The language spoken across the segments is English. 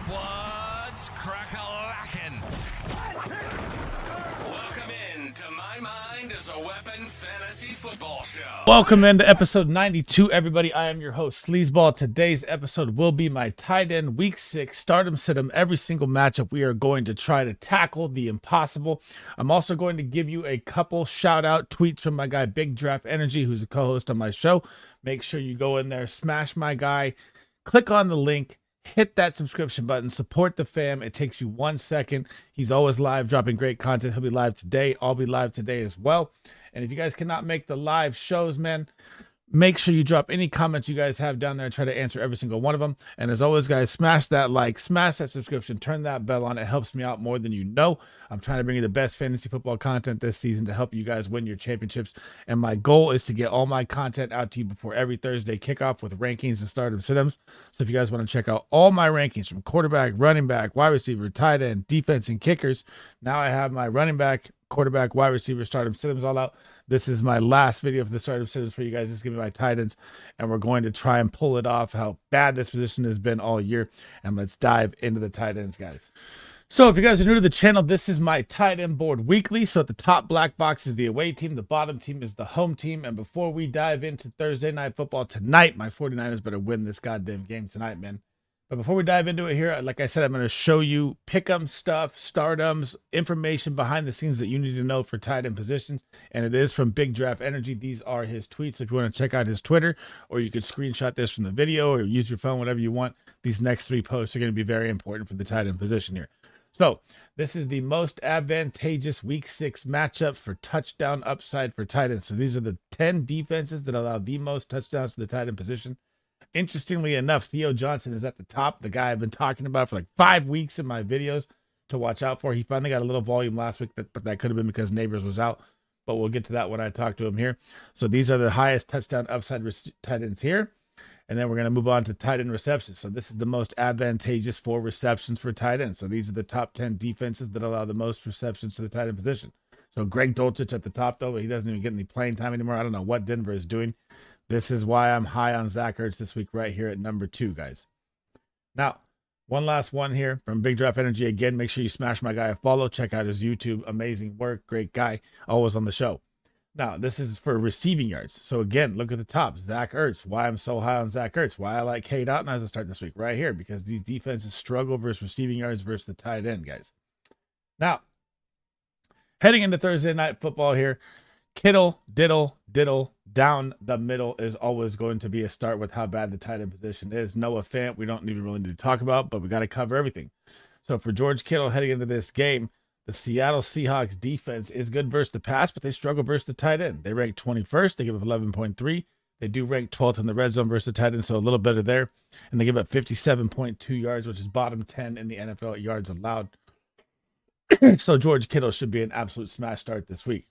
What's crack-a-lackin'? Welcome in to My Mind is a Weapon Fantasy Football Show. Welcome into episode 92, everybody. I am your host, SleezBall. Today's episode will be my tight end week 6 stardom sit-em. Every single matchup we are going to try to tackle the impossible. I'm also going to give you a couple shout-out tweets from my guy Big Draft Energy, who's a co-host on my show. Make sure you go in there, smash my guy, click on the link, hit that subscription button, support the fam. It takes you 1 second. He's always live, dropping great content. He'll be live today. I'll be live today as well. And if you guys cannot make the live shows, man, make sure you drop any comments you guys have down there. I try to answer every single one of them. And as always, guys, smash that like, smash that subscription, turn that bell on. It helps me out more than you know. I'm trying to bring you the best fantasy football content this season to help you guys win your championships. And my goal is to get all my content out to you before every Thursday kickoff with rankings and stardom sit-ems. So if you guys want to check out all my rankings from quarterback, running back, wide receiver, tight end, defense, and kickers, now I have my running back, quarterback, wide receiver, stardom sit-ems all out. This is my last video for the stardom sit-ems for you guys. This is going to be my tight ends, and we're going to try and pull it off, how bad this position has been all year. And let's dive into the tight ends, guys. So if you guys are new to the channel, this is my tight end board weekly. So at the top black box is the away team. The bottom team is the home team. And before we dive into Thursday night football tonight, my 49ers better win this goddamn game tonight, man. But before we dive into it here, like I said, I'm going to show you pick'em stuff, stardoms, information behind the scenes that you need to know for tight end positions. And it is from Big Draft Energy. These are his tweets. If you want to check out his Twitter, or you could screenshot this from the video or use your phone, whatever you want. These next 3 posts are going to be very important for the tight end position here. So this is the most advantageous week 6 matchup for touchdown upside for tight ends. So these are the 10 defenses that allow the most touchdowns to the tight end position. Interestingly enough, Theo Johnson is at the top, the guy I've been talking about for like 5 weeks in my videos to watch out for. He finally got a little volume last week, but that could have been because Neighbors was out. But we'll get to that when I talk to him here. So these are the highest touchdown upside tight ends here. And then we're going to move on to tight end receptions. So this is the most advantageous for receptions for tight ends. So these are the top 10 defenses that allow the most receptions to the tight end position. So Greg Dulcich at the top, though, but he doesn't even get any playing time anymore. I don't know what Denver is doing. This is why I'm high on Zach Ertz this week right here at number 2, guys. Now, one last one here from Big Draft Energy. Again, make sure you smash my guy a follow. Check out his YouTube. Amazing work. Great guy. Always on the show. Now, this is for receiving yards. So, again, look at the top. Zach Ertz. Why I'm so high on Zach Ertz. Why I like K-Dot as a start this week. Right here. Because these defenses struggle versus receiving yards versus the tight end, guys. Now, heading into Thursday night football here. Kittle, diddle, down the middle is always going to be a start with how bad the tight end position is. Noah Fant, we don't even really need to talk about, but we got to cover everything. So for George Kittle heading into this game, the Seattle Seahawks defense is good versus the pass, but they struggle versus the tight end. They rank 21st. They give up 11.3. They do rank 12th in the red zone versus the tight end, so a little better there. And they give up 57.2 yards, which is bottom 10 in the NFL at yards allowed. So George Kittle should be an absolute smash start this week.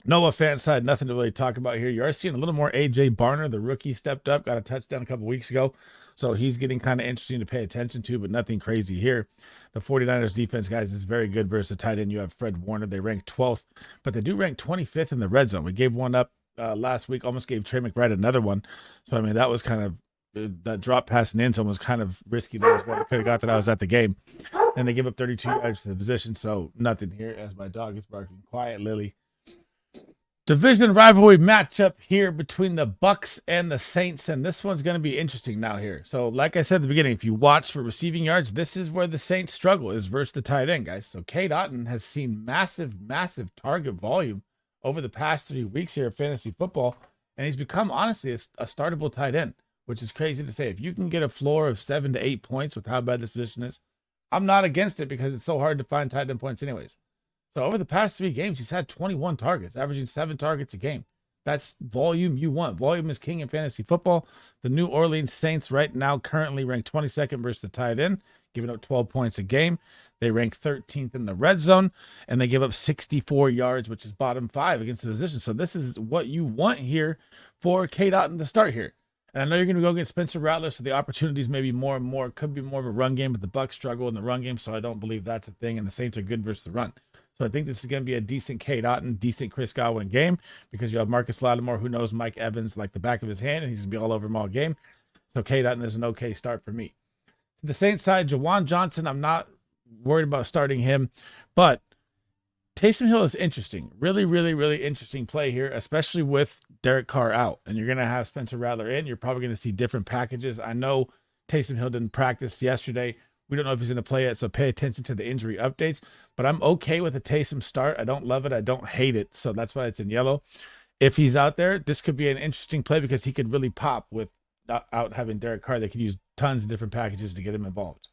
Noah Fant side, nothing to really talk about here. You are seeing a little more A.J. Barner, the rookie, stepped up, got a touchdown a couple weeks ago. So he's getting kind of interesting to pay attention to, but nothing crazy here. The 49ers defense, guys, is very good versus the tight end. You have Fred Warner. They rank 12th, but they do rank 25th in the red zone. We gave one up last week, almost gave Trey McBride another one. So, I mean, that was kind of, that drop pass and end zone was kind of risky there as well. I could have got that I was at the game. And they give up 32 yards to the position, so nothing here as my dog is barking. Quiet, Lily. Division rivalry matchup here between the Bucks and the Saints, and this one's going to be interesting now here. So like I said at the beginning, if you watch for receiving yards, this is where the Saints struggle, is versus the tight end, guys. So K-Dot has seen massive target volume over the past 3 weeks here of fantasy football, and he's become, honestly, a startable tight end, which is crazy to say. If you can get a floor of 7 to 8 points with how bad this position is, I'm not against it because it's so hard to find tight end points anyways. So over the past 3 games, he's had 21 targets, averaging 7 targets a game. That's volume you want. Volume is king in fantasy football. The New Orleans Saints right now currently ranked 22nd versus the tight end, giving up 12 points a game. They rank 13th in the red zone, and they give up 64 yards, which is bottom 5 against the position. So this is what you want here for K-Dot to start here. And I know you're going to go against Spencer Rattler, so the opportunities may be more and more. It could be more of a run game, but the Bucs struggle in the run game, so I don't believe that's a thing, and the Saints are good versus the run. So I think this is going to be a decent K-Dot and decent Chris Godwin game because you have Marcus Lattimore, who knows Mike Evans like the back of his hand, and he's going to be all over him all game. So K-Dot is an okay start for me. To the Saints side, Jawan Johnson, I'm not worried about starting him, but Taysom Hill is interesting. Really, really, really interesting play here, especially with Derek Carr out. And you're going to have Spencer Rattler in. You're probably going to see different packages. I know Taysom Hill didn't practice yesterday. We don't know if he's going to play yet, so pay attention to the injury updates. But I'm okay with a Taysom start. I don't love it. I don't hate it. So that's why it's in yellow. If he's out there, this could be an interesting play because he could really pop with out having Derek Carr. They could use tons of different packages to get him involved.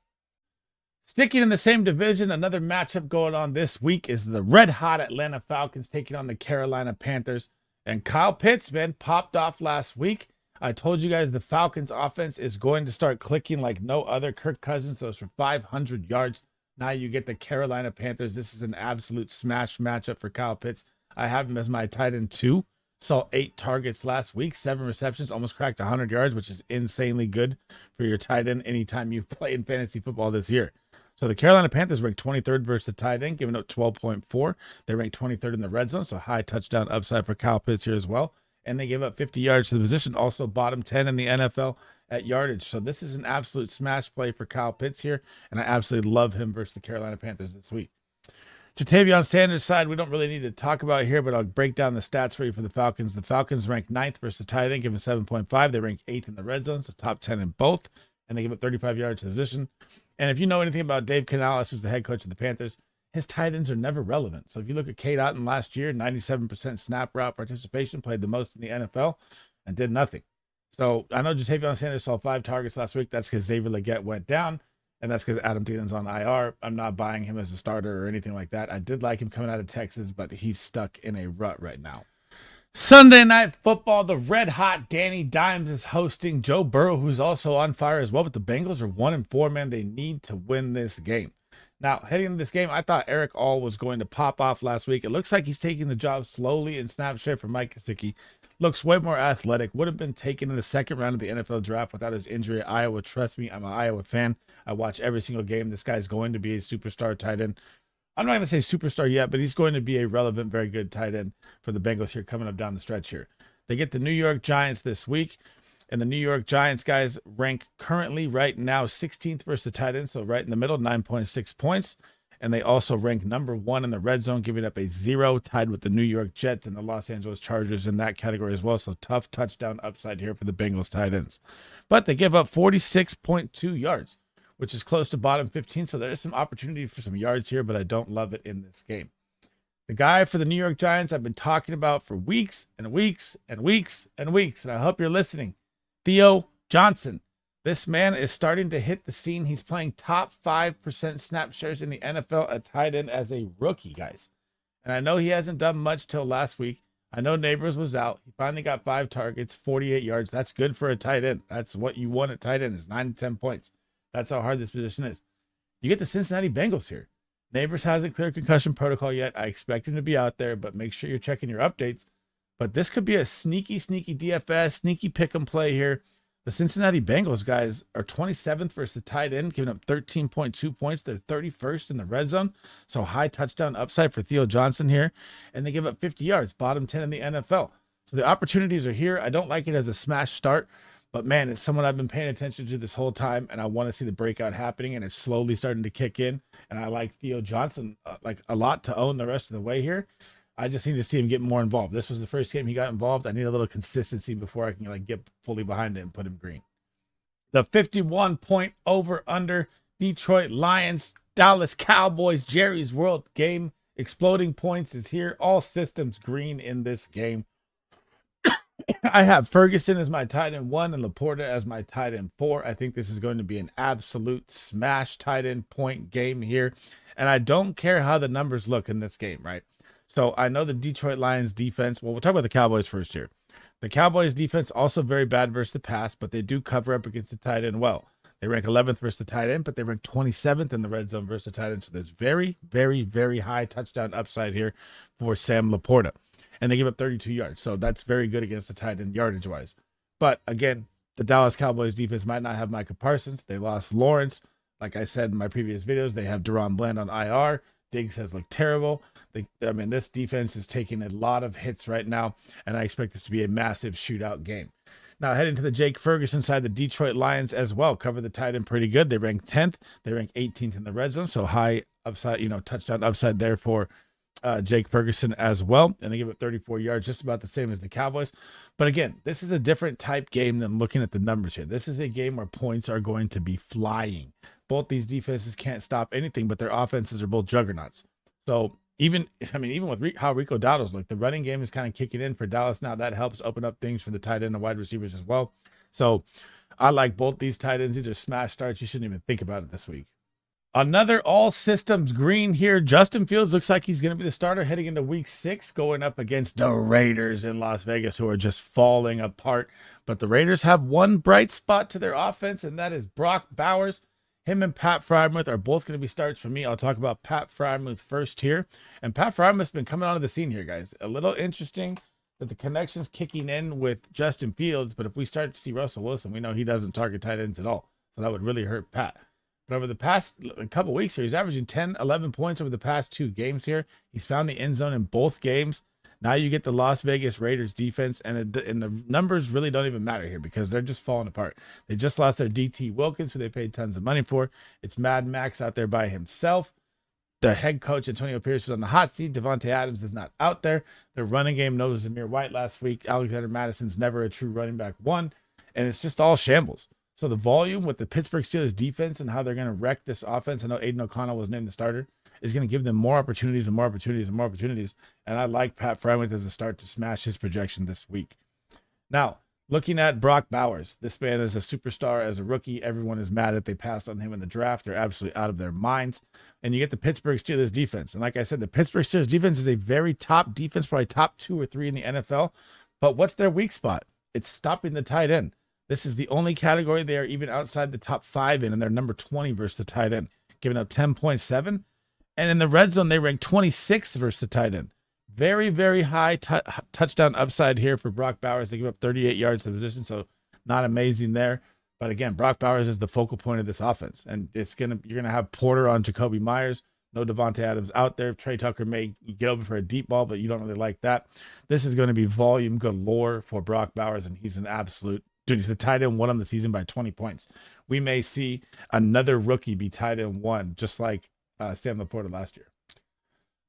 Sticking in the same division, another matchup going on this week is the red-hot Atlanta Falcons taking on the Carolina Panthers. And Kyle Pitts, man, popped off last week. I told you guys the Falcons offense is going to start clicking like no other. Kirk Cousins throws for 500 yards. Now you get the Carolina Panthers. This is an absolute smash matchup for Kyle Pitts. I have him as my tight end 2. Saw 8 targets last week, 7 receptions, almost cracked 100 yards, which is insanely good for your tight end anytime you play in fantasy football this year. So the Carolina Panthers ranked 23rd versus the tight end, giving up 12.4. They ranked 23rd in the red zone, so high touchdown upside for Kyle Pitts here as well. And they give up 50 yards to the position, also bottom 10 in the NFL at yardage. So this is an absolute smash play for Kyle Pitts here, and I absolutely love him versus the Carolina Panthers this week. Jatavion Sanders' side, we don't really need to talk about here, but I'll break down the stats for you for the Falcons. The Falcons ranked 9th versus the tight end, giving 7.5. They rank 8th in the red zone, so top 10 in both, and they give up 35 yards to the position. And if you know anything about Dave Canales, who's the head coach of the Panthers, his tight ends are never relevant. So if you look at Cade Otton last year, 97% snap route participation, played the most in the NFL, and did nothing. So I know Jatavion Sanders saw 5 targets last week. That's because Xavier Legette went down, and that's because Adam Thielen's on IR. I'm not buying him as a starter or anything like that. I did like him coming out of Texas, but he's stuck in a rut right now. Sunday Night Football, the red-hot Danny Dimes is hosting Joe Burrow, who's also on fire as well. But the Bengals are 1-4, man. They need to win this game. Now, heading into this game, I thought Eric All was going to pop off last week. It looks like he's taking the job slowly in snap share from Mike Gesicki. Looks way more athletic. Would have been taken in the second round of the NFL draft without his injury at Iowa. Trust me, I'm an Iowa fan. I watch every single game. This guy's going to be a superstar tight end. I'm not going to say superstar yet, but he's going to be a relevant, very good tight end for the Bengals here coming up down the stretch here. They get the New York Giants this week, and the New York Giants guys rank currently right now 16th versus the tight end, so right in the middle, 9.6 points. And they also rank number 1 in the red zone, giving up a 0, tied with the New York Jets and the Los Angeles Chargers in that category as well. So tough touchdown upside here for the Bengals tight ends. But they give up 46.2 yards, which is close to bottom 15. So there's some opportunity for some yards here, but I don't love it in this game. The guy for the New York Giants I've been talking about for weeks and weeks and weeks and weeks, and I hope you're listening, Theo Johnson. This man is starting to hit the scene. He's playing top 5% snap shares in the NFL at tight end as a rookie, guys. And I know he hasn't done much till last week. I know Neighbors was out. He finally got 5 targets, 48 yards. That's good for a tight end. That's what you want at tight end, is 9 to 10 points. That's how hard this position is. You get the Cincinnati Bengals here. Neighbors hasn't cleared concussion protocol yet. I expect him to be out there, but make sure you're checking your updates. But this could be a sneaky DFS, sneaky pick and play here. The Cincinnati Bengals guys are 27th versus the tight end, giving up 13.2 points. They're 31st in the red zone. So high touchdown upside for Theo Johnson here. And they give up 50 yards, bottom 10 in the NFL. So the opportunities are here. I don't like it as a smash start, but man, it's someone I've been paying attention to this whole time, and I want to see the breakout happening, and it's slowly starting to kick in. And I like Theo Johnson like a lot to own the rest of the way here. I just need to see him get more involved. This was the first game he got involved. I need a little consistency before I can get fully behind it and put him green. The 51-point over-under Detroit Lions, Dallas Cowboys, Jerry's World game. Exploding points is here. All systems green in this game. I have Ferguson as my tight end 1 and Laporta as my tight end 4. I think this is going to be an absolute smash tight end point game here. And I don't care how the numbers look in this game, right? So I know the Detroit Lions defense. Well, we'll talk about the Cowboys first here. The Cowboys defense also very bad versus the pass, but they do cover up against the tight end well. They rank 11th versus the tight end, but they rank 27th in the red zone versus the tight end. So there's very, very, very high touchdown upside here for Sam Laporta. And they give up 32 yards. So that's very good against the tight end yardage wise. But again, the Dallas Cowboys defense might not have Micah Parsons. They lost Lawrence. Like I said in my previous videos, they have Deron Bland on IR. Diggs has looked terrible. This defense is taking a lot of hits right now, and I expect this to be a massive shootout game. Now heading to the Jake Ferguson side, the Detroit Lions as well cover the tight end pretty good. They rank 10th. They rank 18th in the red zone, so high upside, touchdown upside there for Jake Ferguson as well. And they give it 34 yards, just about the same as the Cowboys. But again, this is a different type game than looking at the numbers here. This is a game where points are going to be flying. Both these defenses can't stop anything, but their offenses are both juggernauts. So even with how Rico Dowdle's look, the running game is kind of kicking in for Dallas now. That helps open up things for the tight end and wide receivers as well. So I like both these tight ends. These are smash starts. You shouldn't even think about it this week. Another all systems green here. Justin Fields looks like he's going to be the starter heading into week 6, going up against the Raiders in Las Vegas, who are just falling apart. But the Raiders have one bright spot to their offense, and that is Brock Bowers. Him and Pat Freiermuth are both going to be starts for me. I'll talk about Pat Freiermuth first here. And Pat Freiermuth's been coming onto the scene here, guys. A little interesting that the connection's kicking in with Justin Fields, but if we start to see Russell Wilson, we know he doesn't target tight ends at all. So that would really hurt Pat. But over the past couple weeks here, he's averaging 10, 11 points over the past 2 games here. He's found the end zone in both games. Now you get the Las Vegas Raiders defense, and the numbers really don't even matter here because they're just falling apart. They just lost their DT Wilkins, who they paid tons of money for. It's Mad Max out there by himself. The head coach, Antonio Pierce, is on the hot seat. Devontae Adams is not out there. Their running game knows Zamir White last week. Alexander Madison's never a true running back one, and it's just all shambles. So the volume with the Pittsburgh Steelers defense and how they're going to wreck this offense, I know Aiden O'Connell was named the starter, is going to give them more opportunities and more opportunities and more opportunities. And I like Pat Freiermuth as a start to smash his projection this week. Now, looking at Brock Bowers, this man is a superstar as a rookie. Everyone is mad that they passed on him in the draft. They're absolutely out of their minds. And you get the Pittsburgh Steelers defense. And like I said, the Pittsburgh Steelers defense is a very top defense, probably top 2 or 3 in the NFL. But what's their weak spot? It's stopping the tight end. This is the only category they are even outside the top 5 in, and they're number 20 versus the tight end, giving up 10.7. And in the red zone, they rank 26th versus the tight end. Very, very high touchdown upside here for Brock Bowers. They give up 38 yards to the position, so not amazing there. But again, Brock Bowers is the focal point of this offense, and you're gonna have Porter on Jacoby Myers. No Devontae Adams out there. Trey Tucker may get open for a deep ball, but you don't really like that. This is going to be volume galore for Brock Bowers, and he's an absolute dude. He's the tight end 1 on the season by 20 points. We may see another rookie be tight end 1, just like Sam Laporta last year.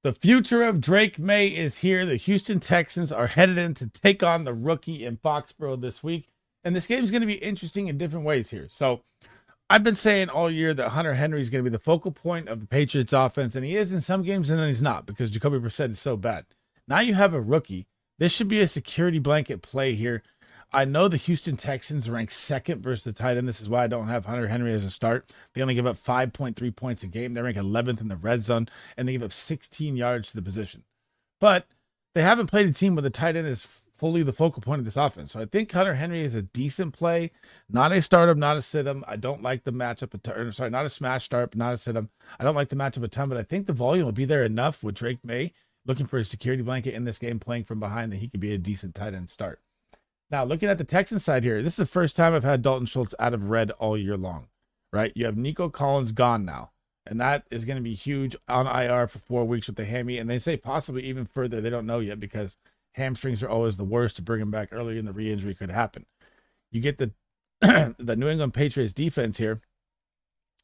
The future of Drake May is here. The Houston Texans are headed in to take on the rookie in Foxborough this week. And this game is going to be interesting in different ways here. So I've been saying all year that Hunter Henry is going to be the focal point of the Patriots offense. And he is in some games and then he's not because Jacoby Brissett is so bad. Now you have a rookie. This should be a security blanket play here. I know the Houston Texans rank 2nd versus the tight end. This is why I don't have Hunter Henry as a start. They only give up 5.3 points a game. They rank 11th in the red zone, and they give up 16 yards to the position. But they haven't played a team where the tight end is fully the focal point of this offense. So I think Hunter Henry is a decent play, not a start-up, not a sit-em. I don't like the matchup, not a smash start, not a sit-em. I don't like the matchup a ton, but I think the volume will be there enough with Drake May looking for a security blanket in this game, playing from behind, that he could be a decent tight end start. Now, looking at the Texans side here, this is the first time I've had Dalton Schultz out of red all year long, right? You have Nico Collins gone now, and that is going to be huge on IR for 4 weeks with the hammy, and they say possibly even further. They don't know yet because hamstrings are always the worst. To bring him back early and the re-injury could happen. You get the the New England Patriots defense here,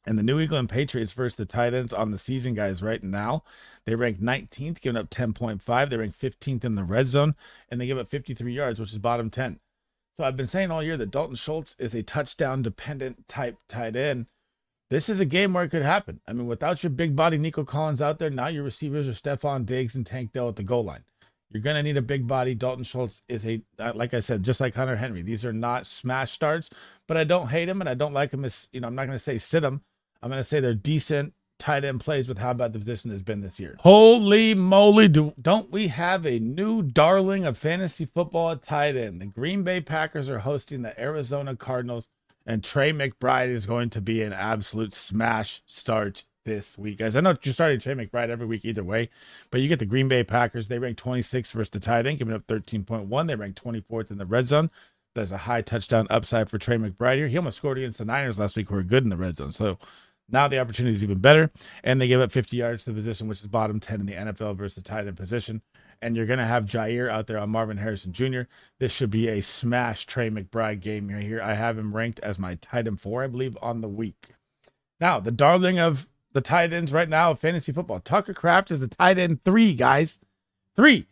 and the New England Patriots versus the tight ends on the season, guys, right now, they rank 19th, giving up 10.5. They rank 15th in the red zone, and they give up 53 yards, which is bottom 10. So I've been saying all year that Dalton Schultz is a touchdown-dependent type tight end. This is a game where it could happen. I mean, without your big body Nico Collins out there, now your receivers are Stephon Diggs and Tank Dell at the goal line. You're going to need a big body. Dalton Schultz is like I said, just like Hunter Henry. These are not smash starts, but I don't hate him, and I don't like him as, I'm not going to say sit him. I'm going to say they're decent tight end plays with how bad the position has been this year. Holy moly, don't we have a new darling of fantasy football at tight end? The Green Bay Packers are hosting the Arizona Cardinals, and Trey McBride is going to be an absolute smash start this week. Guys, I know you're starting Trey McBride every week either way, but you get the Green Bay Packers. They rank 26th versus the tight end, giving up 13.1. They rank 24th in the red zone. There's a high touchdown upside for Trey McBride here. He almost scored against the Niners last week, who were good in the red zone. So now the opportunity is even better, and they give up 50 yards to the position, which is bottom 10 in the NFL versus the tight end position. and you're going to have Jair out there on Marvin Harrison Jr. This should be a smash Trey McBride game right here. I have him ranked as my tight end 4, I believe, on the week. Now, the darling of the tight ends right now of fantasy football, Tucker Kraft is the tight end 3, guys. 3.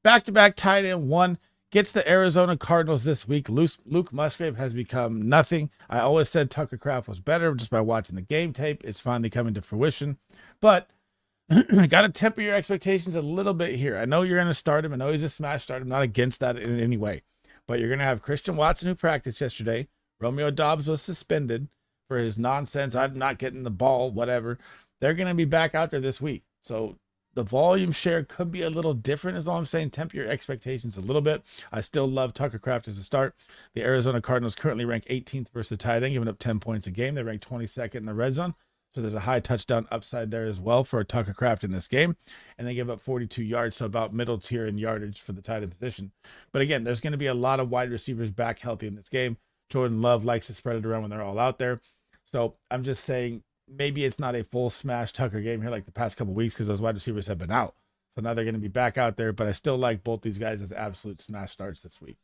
Back-to-back tight end 1. Gets the Arizona Cardinals this week. Luke Musgrave has become nothing. I always said Tucker Kraft was better just by watching the game tape. It's finally coming to fruition. But I got to temper your expectations a little bit here. I know you're going to start him. I know he's a smash start. I'm not against that in any way. But you're going to have Christian Watson, who practiced yesterday. Romeo Doubs was suspended for his nonsense. I'm not getting the ball, whatever. They're going to be back out there this week. So the volume share could be a little different, is all I'm saying. Temper your expectations a little bit. I still love Tucker Kraft as a start. The Arizona Cardinals currently rank 18th versus the tight end, giving up 10 points a game. They rank 22nd in the red zone. So there's a high touchdown upside there as well for Tucker Kraft in this game. And they give up 42 yards, so about middle tier in yardage for the tight end position. But again, there's going to be a lot of wide receivers back healthy in this game. Jordan Love likes to spread it around when they're all out there. So I'm just saying, maybe it's not a full smash Tucker game here like the past couple weeks because those wide receivers have been out. So now they're going to be back out there, but I still like both these guys as absolute smash starts this week.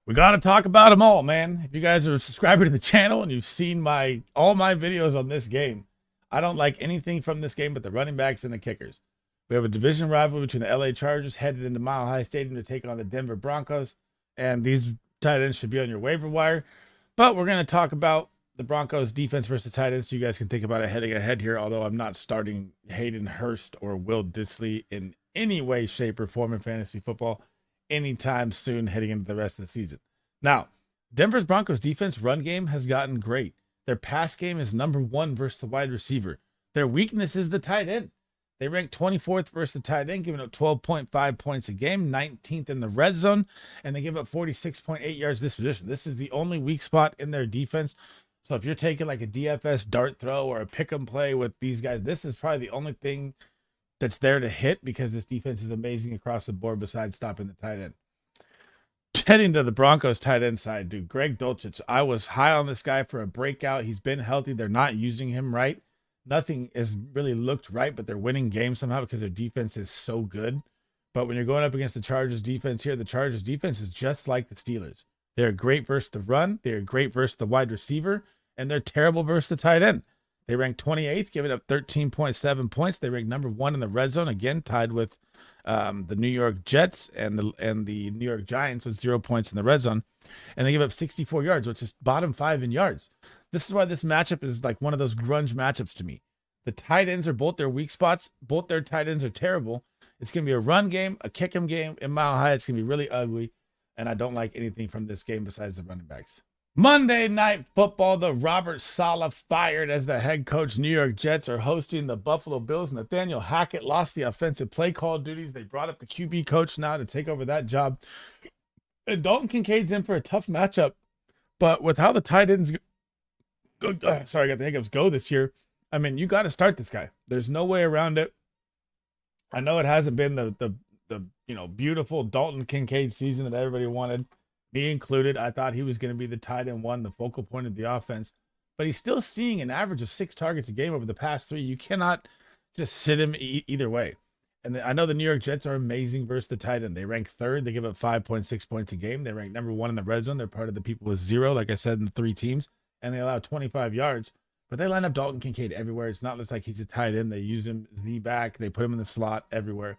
We got to talk about them all, man. If you guys are a subscriber to the channel and you've seen all my videos on this game, I don't like anything from this game but the running backs and the kickers. We have a division rivalry between the LA Chargers headed into Mile High Stadium to take on the Denver Broncos, and these tight ends should be on your waiver wire. But we're going to talk about the Broncos defense versus the tight ends, so you guys can think about it heading ahead here, although I'm not starting Hayden Hurst or Will Dissly in any way, shape, or form in fantasy football anytime soon heading into the rest of the season. Now, Denver's Broncos defense run game has gotten great. Their pass game is number 1 versus the wide receiver. Their weakness is the tight end. They rank 24th versus the tight end, giving up 12.5 points a game, 19th in the red zone, and they give up 46.8 yards this position. This is the only weak spot in their defense. So if you're taking like a DFS dart throw or a pick and play with these guys, this is probably the only thing that's there to hit because this defense is amazing across the board besides stopping the tight end. Heading to the Broncos tight end side, dude, Greg Dulcich. I was high on this guy for a breakout. He's been healthy. They're not using him right. Nothing has really looked right, but they're winning games somehow because their defense is so good. But when you're going up against the Chargers defense here, the Chargers defense is just like the Steelers. They're great versus the run. They're great versus the wide receiver. And they're terrible versus the tight end. They rank 28th, giving up 13.7 points. They rank number 1 in the red zone, again tied with the New York Jets and the New York Giants with 0 points in the red zone. And they give up 64 yards, which is bottom 5 in yards. This is why this matchup is like one of those grunge matchups to me. The tight ends are both their weak spots. Both their tight ends are terrible. It's going to be a run game, a kick 'em game. In Mile High, it's going to be really ugly. And I don't like anything from this game besides the running backs. Monday Night Football, the Robert Saleh fired as the head coach. New York Jets are hosting the Buffalo Bills. Nathaniel Hackett lost the offensive play call duties. They brought up the QB coach now to take over that job. And Dalton Kincaid's in for a tough matchup. But with how the tight ends go this year, I mean, you got to start this guy. There's no way around it. I know it hasn't been the beautiful Dalton Kincaid season that everybody wanted, me included. I thought he was going to be the tight end 1, the focal point of the offense. But he's still seeing an average of 6 targets a game over the past 3. You cannot just sit him either way. And I know the New York Jets are amazing versus the tight end. They rank 3rd. They give up 5.6 points a game. They rank number 1 in the red zone. They're part of the people with 0, like I said, in the 3 teams. And they allow 25 yards. But they line up Dalton Kincaid everywhere. It's not just like he's a tight end. They use him as the back. They put him in the slot everywhere.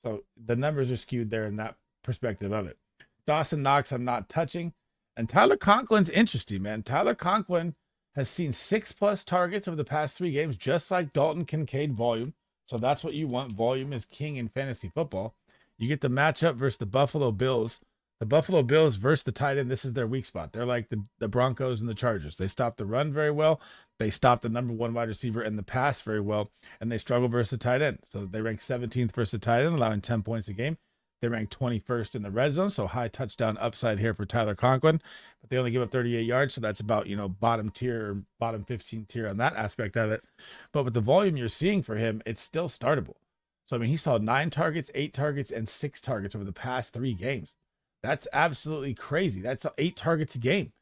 So the numbers are skewed there in that perspective of it. Dawson Knox, I'm not touching. And Tyler Conklin's interesting, man. Tyler Conklin has seen 6+ targets over the past 3 games, just like Dalton Kincaid volume. So that's what you want. Volume is king in fantasy football. You get the matchup versus the Buffalo Bills. The Buffalo Bills versus the tight end, this is their weak spot. They're like the Broncos and the Chargers. They stop the run very well. They stop the number 1 wide receiver in the pass very well, and they struggle versus the tight end. So they rank 17th versus the tight end, allowing 10 points a game. They rank 21st in the red zone, so high touchdown upside here for Tyler Conklin. But they only give up 38 yards, so that's about, bottom tier or bottom 15 tier on that aspect of it. But with the volume you're seeing for him, it's still startable. So, I mean, he saw 9 targets, 8 targets, and 6 targets over the past 3 games. That's absolutely crazy. That's 8 targets a game.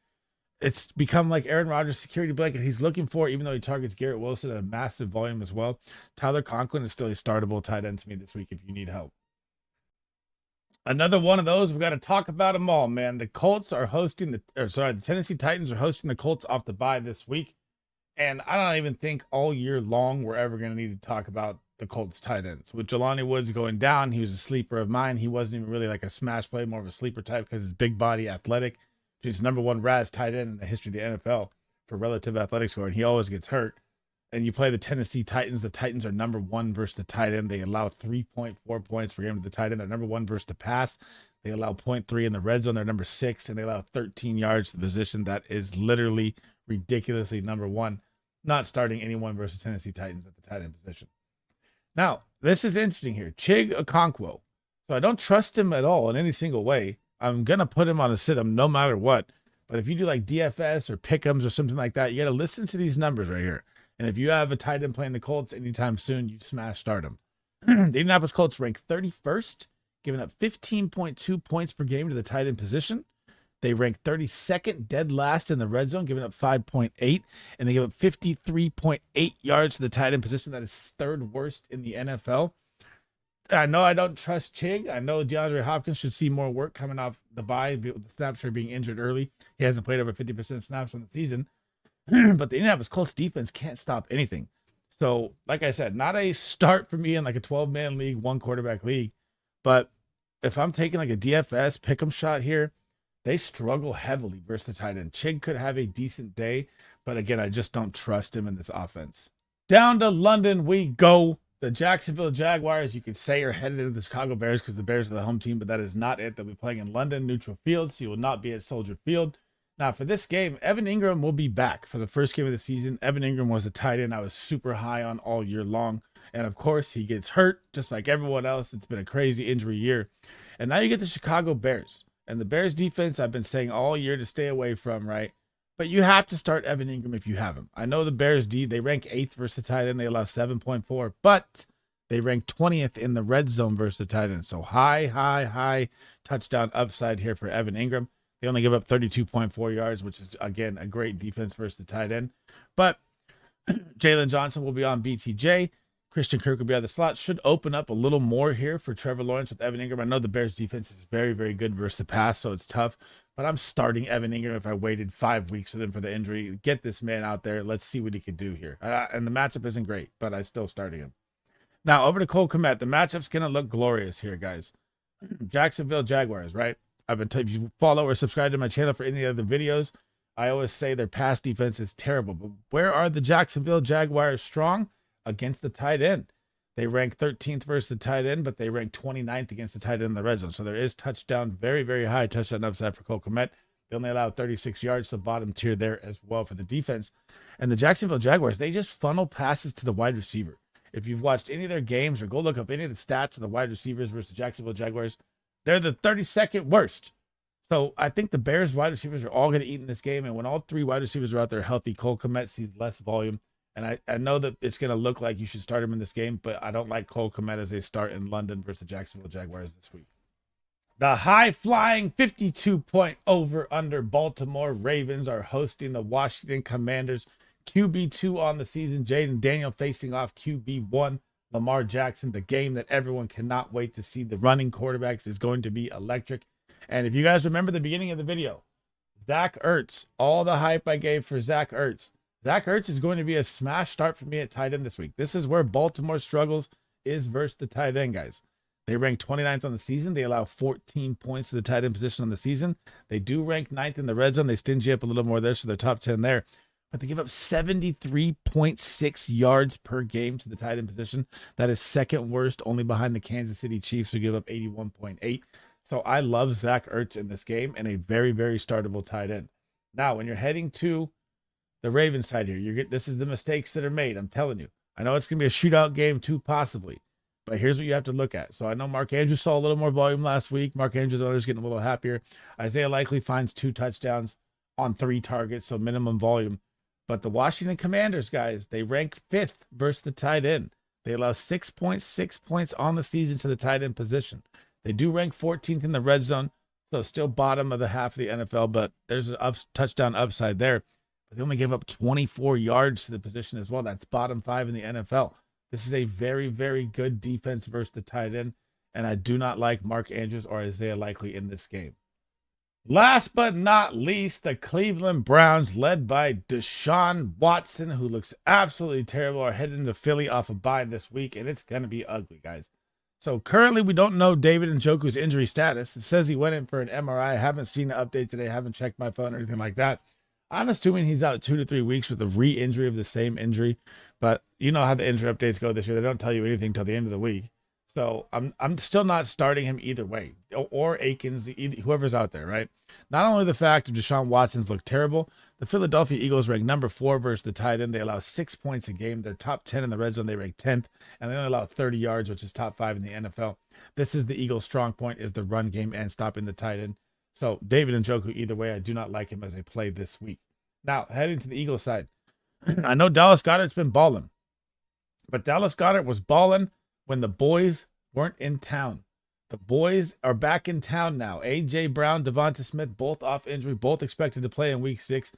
It's become like Aaron Rodgers' security blanket. He's looking for, even though he targets Garrett Wilson at a massive volume as well, Tyler Conklin is still a startable tight end to me this week if you need help. Another one of those, we got to talk about them all, man. The Colts are hosting the Tennessee Titans are hosting the Colts off the bye this week. And I don't even think all year long we're ever going to need to talk about the Colts tight ends. With Jelani Woods going down, he was a sleeper of mine. He wasn't even really like a smash play, more of a sleeper type because he's big body, athletic. He's number one RAS tight end in the history of the NFL for relative athletic score, and he always gets hurt. And you play the Tennessee Titans. The Titans are number one versus the tight end. They allow 3.4 points per game to the tight end. They're number one versus the pass. They allow 0.3 in the red zone. They're number 6, and they allow 13 yards to the position. That is literally ridiculously number one. Not starting anyone versus Tennessee Titans at the tight end position. Now, this is interesting here. Chig Okonkwo. So I don't trust him at all in any single way. I'm going to put him on a sit-em no matter what. But if you do like DFS or pick'ems or something like that, you got to listen to these numbers right here. And if you have a tight end playing the Colts anytime soon, you smash start him. The Indianapolis Colts rank 31st, giving up 15.2 points per game to the tight end position. They rank 32nd, dead last in the red zone, giving up 5.8, and they give up 53.8 yards to the tight end position. That is third worst in the NFL. I know I don't trust Chig. I know DeAndre Hopkins should see more work coming off the bye. The snaps are being injured early. He hasn't played over 50% snaps on the season. But the Indianapolis Colts defense can't stop anything. So, like I said, not a start for me in like a 12-man league, one quarterback league. But if I'm taking like a DFS pick'em shot here, they struggle heavily versus the tight end. Chig could have a decent day, but again, I just don't trust him in this offense. Down to London we go. The Jacksonville Jaguars, you could say, are headed into the Chicago Bears because the Bears are the home team, but that is not it. They'll be playing in London, neutral field, so you will not be at Soldier Field. Now, for this game, Evan Ingram will be back for the first game of the season. Evan Ingram was a tight end I was super high on all year long. And, of course, he gets hurt just like everyone else. It's been a crazy injury year. And now you get the Chicago Bears. And the Bears defense I've been saying all year to stay away from, right? But you have to start Evan Ingram if you have him. I know the Bears D, they rank 8th versus the tight end. They allow 7.4, but they rank 20th in the red zone versus the tight end. So high touchdown upside here for Evan Ingram. They only give up 32.4 yards, which is, again, a great defense versus the tight end. But Jalen Johnson will be on BTJ. Christian Kirk will be out of the slot. Should open up a little more here for Trevor Lawrence with Evan Ingram. I know the Bears defense is very, very good versus the pass, so it's tough. But I'm starting Evan Ingram if I waited 5 weeks with him for the injury. Get this man out there. Let's see what he can do here. And the matchup isn't great, but I'm still starting him. Now, over to Cole Kmet. The matchup's going to look glorious here, guys. Jacksonville Jaguars, right? If you follow or subscribe to my channel for any other videos, I always say their pass defense is terrible. But where are the Jacksonville Jaguars strong? Against the tight end. They rank 13th versus the tight end, but they rank 29th against the tight end in the red zone. So there is touchdown, very, very high touchdown upside for Cole Kmet. They only allow 36 yards, so bottom tier there as well for the defense. And the Jacksonville Jaguars, they just funnel passes to the wide receiver. If you've watched any of their games or go look up any of the stats of the wide receivers versus the Jacksonville Jaguars, they're the 32nd worst. So I think the Bears wide receivers are all going to eat in this game. And when all three wide receivers are out there healthy, Cole Kmet sees less volume. And I know that it's going to look like you should start him in this game, but I don't like Cole Kmet as a start in London versus the Jacksonville Jaguars this week. The high-flying 52-point over-under Baltimore Ravens are hosting the Washington Commanders. QB2 on the season, Jaden Daniel facing off QB1, Lamar Jackson. The game that everyone cannot wait to see. The running quarterbacks is going to be electric. And if you guys remember the beginning of the video, Zach Ertz, all the hype I gave for Zach Ertz. Zach Ertz is going to be a smash start for me at tight end this week. This is where Baltimore struggles is versus the tight end, guys. They rank 29th on the season. They allow 14 points to the tight end position on the season. They do rank 9th in the red zone. They stingy up a little more there, so they're top 10 there. But they give up 73.6 yards per game to the tight end position. That is second worst, only behind the Kansas City Chiefs, who give up 81.8. So I love Zach Ertz in this game and a very, very startable tight end. Now, when you're heading to the Ravens side here, this is the mistakes that are made. I'm telling you. I know it's going to be a shootout game too, possibly. But here's what you have to look at. So I know Mark Andrews saw a little more volume last week. Mark Andrews' owners getting a little happier. Isaiah Likely finds 2 touchdowns on 3 targets, so minimum volume. But the Washington Commanders, guys, they rank 5th versus the tight end. They allow 6.6 points on the season to the tight end position. They do rank 14th in the red zone, so still bottom of the half of the NFL, but there's a touchdown upside there. But they only give up 24 yards to the position as well. That's bottom 5 in the NFL. This is a very, very good defense versus the tight end. and I do not like Mark Andrews or Isaiah Likely in this game. Last but not least, the Cleveland Browns, led by Deshaun Watson, who looks absolutely terrible, are headed into Philly off a bye this week, and it's going to be ugly, guys. So currently, we don't know David Njoku's injury status. It says he went in for an MRI. I haven't seen an update today. I haven't checked my phone or anything like that. I'm assuming he's out 2 to 3 weeks with a re-injury of the same injury. But you know how the injury updates go this year. They don't tell you anything till the end of the week. So I'm still not starting him either way, or Akins, whoever's out there, right? Not only the fact of Deshaun Watson's look terrible, the Philadelphia Eagles rank number 4 versus the tight end. They allow 6 points a game. They're top 10 in the red zone. They rank 10th, and they only allow 30 yards, which is top 5 in the NFL. This is the Eagles' strong point, is the run game and stopping the tight end. So David Njoku, either way, I do not like him as a play this week. Now, heading to the Eagles side, I know Dallas Goedert's been balling, but Dallas Goedert was balling when the boys weren't in town. The boys are back in town now. A.J. Brown, Devonta Smith, both off injury, both expected to play in week 6.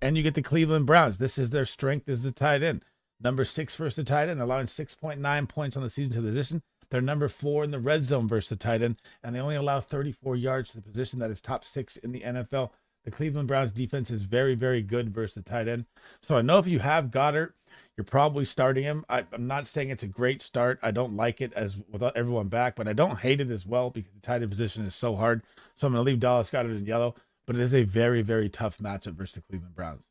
And you get the Cleveland Browns. This is their strength, is the tight end. Number 6 versus the tight end, allowing 6.9 points on the season to the position. They're number 4 in the red zone versus the tight end, and they only allow 34 yards to the position. That is top 6 in the NFL. The Cleveland Browns defense is very, very good versus the tight end. So I know if you have Goddard, you're probably starting him. I'm not saying it's a great start. I don't like it as without everyone back, but I don't hate it as well because the tight end position is so hard. So I'm going to leave Dallas Goedert in yellow, but it is a very, very tough matchup versus the Cleveland Browns.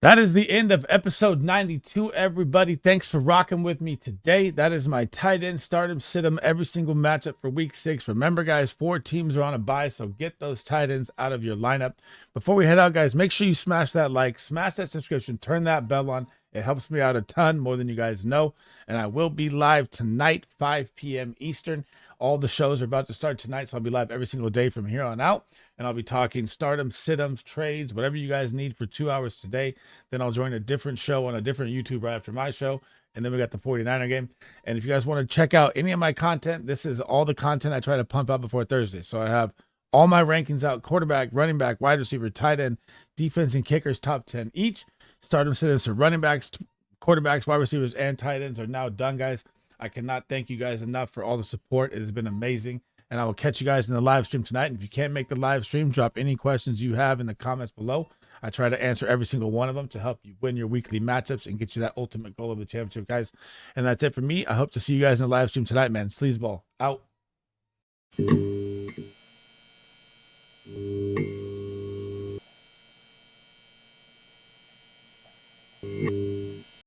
That is the end of episode 92, everybody. Thanks for rocking with me today. That is my tight end start 'em, sit 'em every single matchup for week 6. Remember, guys, 4 teams are on a bye, so get those tight ends out of your lineup. Before we head out, guys, make sure you smash that like, smash that subscription, turn that bell on. It helps me out a ton, more than you guys know. And I will be live tonight, 5 p.m. Eastern. All the shows are about to start tonight, so I'll be live every single day from here on out. And I'll be talking stardom, sit-ems, trades, whatever you guys need for 2 hours today. Then I'll join a different show on a different YouTube right after my show. And then we got the 49er game. And if you guys want to check out any of my content, this is all the content I try to pump out before Thursday. So I have all my rankings out: quarterback, running back, wide receiver, tight end, defense, and kickers, top 10 each. Stardom sit-ins for running backs, quarterbacks, wide receivers, and tight ends are now done, guys. I cannot thank you guys enough for all the support. It has been amazing. And I will catch you guys in the live stream tonight. And if you can't make the live stream, drop any questions you have in the comments below. I try to answer every single one of them to help you win your weekly matchups and get you that ultimate goal of the championship, guys. And that's it for me. I hope to see you guys in the live stream tonight, man. SleezBall out.